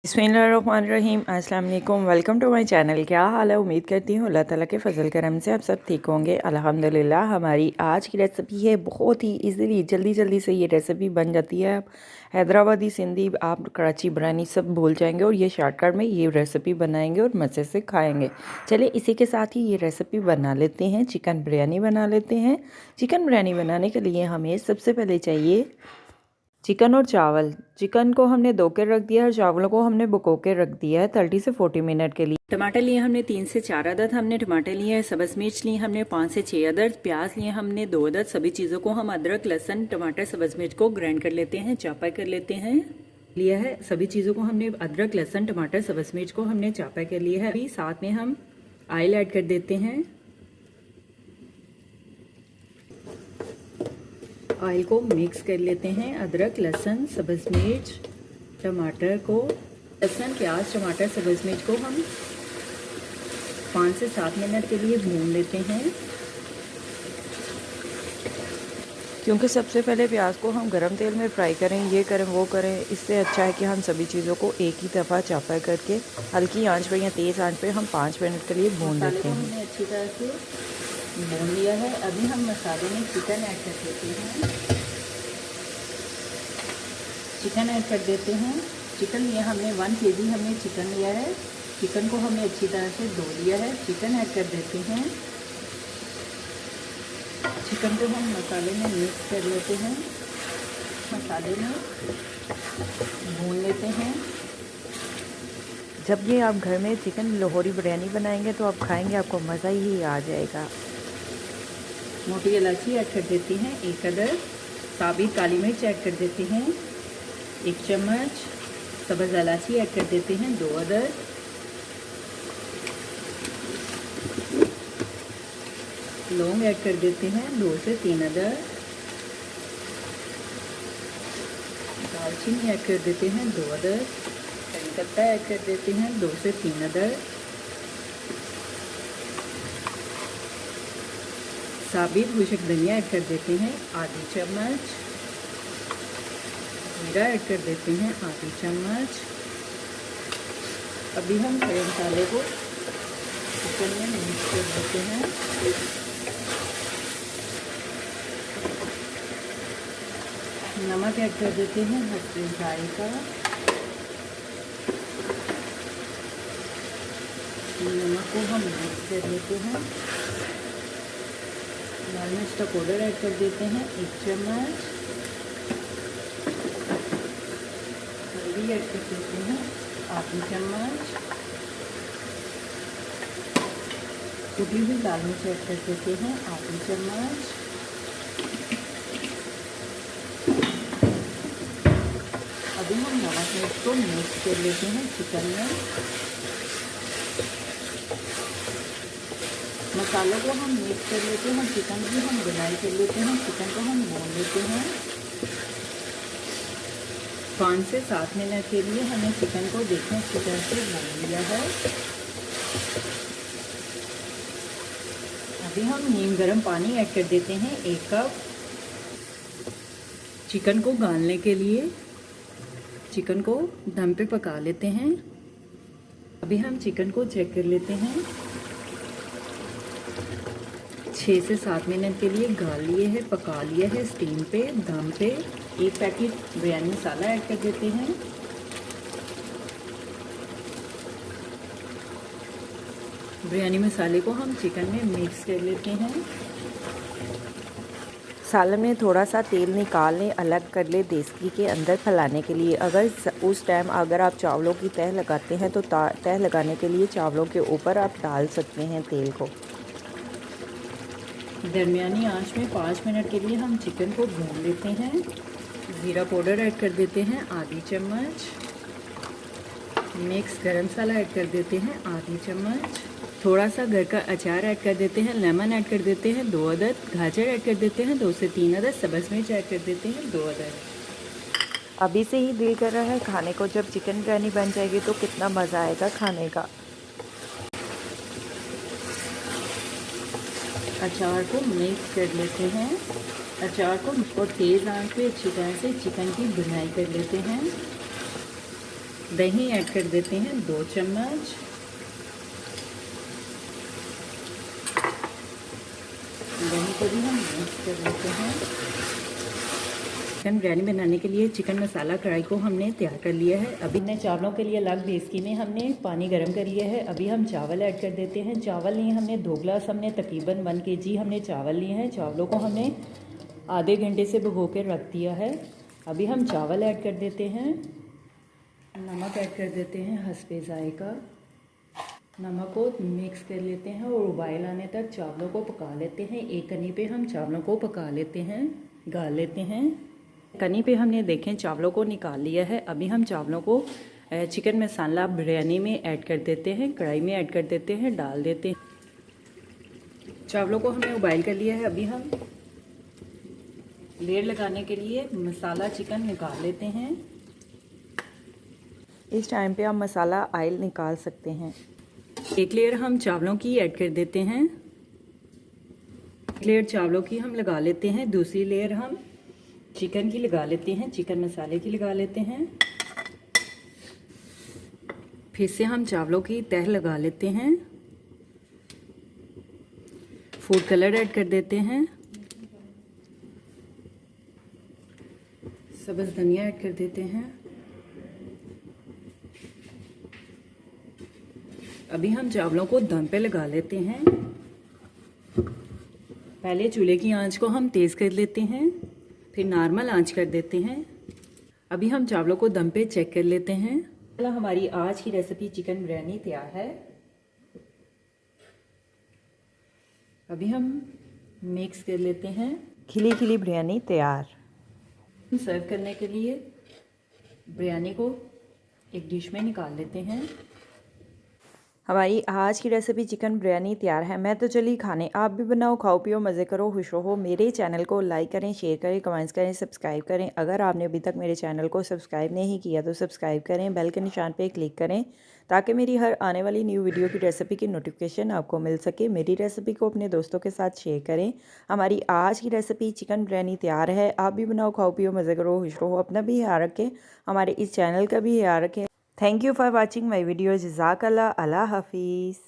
बिस्मिल्लाहिर्रहमानिर्रहीम। अस्सलाम वालेकुम। Welcome to my channel. क्या हाल है? उम्मीद करती हूँ अल्लाह ताला के फजल करम से आप सब ठीक होंगे। अल्हम्दुलिल्लाह। हमारी आज की रेसिपी है बहुत ही इजीली, जल्दी से ये रेसिपी बन जाती है। आप हैदराबादी, सिंधी, आप कराची बिरयानी सब भूल जाएंगे और ये शॉर्टकट में ये रेसिपी बनाएंगे और मज़े से खाएंगे। चलिए इसी के साथ ही ये रेसिपी बना लेते हैं। चिकन बिरयानी बना लेते हैं। चिकन बिरयानी बनाने के लिए हमें सबसे पहले चाहिए चिकन और चावल। चिकन को हमने धो के रख दिया और चावलों को हमने भिगो के रख दिया है 30 से 40 मिनट के लिए। टमाटर लिए हमने 3 से 4 अदद हमने टमाटर लिए हैं। सब्ज़ मिर्च लिए हमने 5 से 6 अदद। प्याज लिए हमने 2 अदद। सभी चीज़ों को हम अदरक, लहसुन, टमाटर, सब्ज़ मिर्च को ग्राइंड कर लेते हैं, चापा कर लेते हैं। लिया है सभी चीज़ों को हमने, अदरक, लहसुन, टमाटर, सब्ज़ मिर्च को हमने चापा कर लिया है। अभी साथ में हम ऑयल ऐड कर देते हैं। ऑयल को मिक्स कर लेते हैं। अदरक, लहसुन, सब्ज़ मिर्च, टमाटर को, लहसुन, प्याज, टमाटर, सब्ज़ मिर्च को हम 5 से 7 मिनट के लिए भून लेते हैं। क्योंकि सबसे पहले प्याज को हम गरम तेल में फ्राई करें, ये करें वो करें, इससे अच्छा है कि हम सभी चीज़ों को एक ही दफ़ा चापा करके हल्की आंच पे या तेज़ आंच पे हम 5 मिनट के लिए भून लेते हैं। हमने अच्छी तरह से भून लिया है। अभी हम मसाले में चिकन ऐड कर देते हैं। चिकन ऐड कर देते हैं। चिकन लिया हमने 1 kg हमने चिकन लिया है। चिकन को हमने अच्छी तरह से धो लिया है। चिकन ऐड कर देते हैं। चिकन को हम मसाले में मिक्स कर लेते हैं। मसाले में भून लेते हैं। जब ये आप घर में चिकन लाहौरी बिरयानी बनाएंगे तो आप खाएंगे, आपको मज़ा ही आ जाएगा। मोटी इलायची ऐड कर देती हैं 1 अदद। साबित काली मिर्च ऐड कर देते हैं 1 चम्मच। सब्ज़ इलायची ऐड कर देते हैं 2 अदद। लौंग ऐड कर देते हैं 2 से 3 अदद। दालचीनी ऐड कर देते हैं 2 अदद। करी पत्ता ऐड कर देते हैं 2 से 3 अदद। साबित खुशक धनिया ऐड कर देते हैं आधी चम्मच। जीरा ऐड कर देते हैं आधी चम्मच। अभी हम खड़े मसाले को चिकन में मिक्स कर देते हैं। नमक ऐड कर देते हैं हल्के जायका। नमक को हम मिक्स कर लेते हैं। लाल मिर्च का पाउडर ऐड कर देते हैं 1 चम्मच। हल्दी ऐड कर देते हैं आधी चम्मच। कुटी हुई लाल मिर्च ऐड कर देते हैं आधी चम्मच। अभी हम नमक मिर्च को मिक्स कर लेते हैं चिकन में। मसालों को हम मिक्स कर लेते हैं। चिकन की हम बुनाई कर लेते हैं। चिकन को हम भून लेते हैं। 5 से 7 मिनट के लिए हमें चिकन को देखें अच्छी तरह से भून लिया है। अभी हम नीम गर्म पानी ऐड कर देते हैं 1 कप। चिकन को गालने के लिए चिकन को दम पे पका लेते हैं। अभी हम चिकन को चेक कर लेते हैं। 6 से 7 मिनट के लिए गाल लिए है, पका लिया है स्टीम पे, दम पे। 1 पैकेट बिरयानी मसाला ऐड कर देते हैं। बिरयानी मसाले को हम चिकन में मिक्स कर लेते हैं। सालन में थोड़ा सा तेल निकाल लें, अलग कर ले देसी के अंदर फैलाने के लिए। अगर उस टाइम अगर आप चावलों की तह लगाते हैं तो तह लगाने के लिए चावलों के ऊपर आप डाल सकते हैं तेल को। दरमियानी आंच में 5 मिनट के लिए हम चिकन को भून लेते हैं। ज़ीरा पाउडर ऐड कर देते हैं आधी चम्मच। मिक्स गरम मसाला ऐड कर देते हैं आधी चम्मच। थोड़ा सा घर का अचार ऐड कर देते हैं। लेमन ऐड कर देते हैं 2 अदद। गाजर ऐड कर देते हैं 2 से 3 अदद। सब्ज़ मिर्च ऐड कर देते हैं 2 अदद। अभी से ही दिल कर रहा है खाने को। जब चिकन बिरयानी बन जाएगी तो कितना मज़ा आएगा खाने का। अचार को मिक्स कर लेते हैं। अचार को और तेज़ आंच पे अच्छी तरह से चिकन की भुनाई कर लेते हैं। दही ऐड कर देते हैं 2 चम्मच। दही को भी हम मिक्स कर लेते हैं। चिकन बिरयानी बनाने के लिए चिकन मसाला कढ़ाई को हमने तैयार कर लिया है। अभी हमने चावलों के लिए अलग देसकी में हमने पानी गर्म कर लिया है। अभी हम चावल ऐड कर देते हैं। चावल लिए हमने 2 गिलास, हमने तकरीबन 1 kg हमने चावल लिए हैं। चावलों को हमने आधे घंटे से भिगो कर रख दिया है। अभी हम चावल ऐड कर देते हैं। नमक ऐड कर देते हैं हस्बे ज़ायका। नमक को मिक्स कर लेते हैं और उबाल आने तक चावलों को पका लेते हैं। एक कनी पे हम चावलों को पका लेते हैं, गाल लेते हैं। कनी पे हमने देखें चावलों को निकाल लिया है। अभी हम चावलों को चिकन मसाला बिरयानी में ऐड कर देते हैं, कढ़ाई में ऐड कर देते हैं, डाल देते हैं। चावलों को हमने उबाल कर लिया है। अभी हम लेयर लगाने के लिए मसाला चिकन निकाल लेते हैं। इस टाइम पे आप मसाला ऑयल निकाल सकते हैं। एक लेयर हम चावलों की ऐड कर देते हैं। एक लेयर चावलों की हम लगा लेते हैं। दूसरी लेयर हम चिकन की लगा लेते हैं, चिकन मसाले की लगा लेते हैं। फिर से हम चावलों की तह लगा लेते हैं। फूड कलर ऐड कर देते हैं। सब्ज़ धनिया ऐड कर देते हैं। अभी हम चावलों को दम पे लगा लेते हैं। पहले चूल्हे की आंच को हम तेज़ कर लेते हैं, फिर नॉर्मल आंच कर देते हैं। अभी हम चावलों को दम पे चेक कर लेते हैं। हमारी आज की रेसिपी चिकन बिरयानी तैयार है। अभी हम मिक्स कर लेते हैं। खिली खिली बिरयानी तैयार। सर्व करने के लिए बिरयानी को एक डिश में निकाल लेते हैं। हमारी आज की रेसिपी चिकन बिरयानी तैयार है। मैं तो चली खाने, आप भी बनाओ, खाओ पियो, मज़े करो, खुश रहो। मेरे चैनल को लाइक करें, शेयर करें, कमेंट्स करें, सब्सक्राइब करें। अगर आपने अभी तक मेरे चैनल को सब्सक्राइब नहीं किया तो सब्सक्राइब करें, बेल के निशान पे क्लिक करें ताकि मेरी हर आने वाली न्यू वीडियो की रेसिपी की नोटिफिकेशन आपको मिल सके। मेरी रेसिपी को अपने दोस्तों के साथ शेयर करें। हमारी आज की रेसिपी चिकन बिरयानी तैयार है। आप भी बनाओ, खाओ पियो, मज़े करो, खुश रहो। अपना भी ख्याल रखें, हमारे इस चैनल का भी ख्याल रखें। Thank you for watching my video. Jazakallah. Allah Hafiz.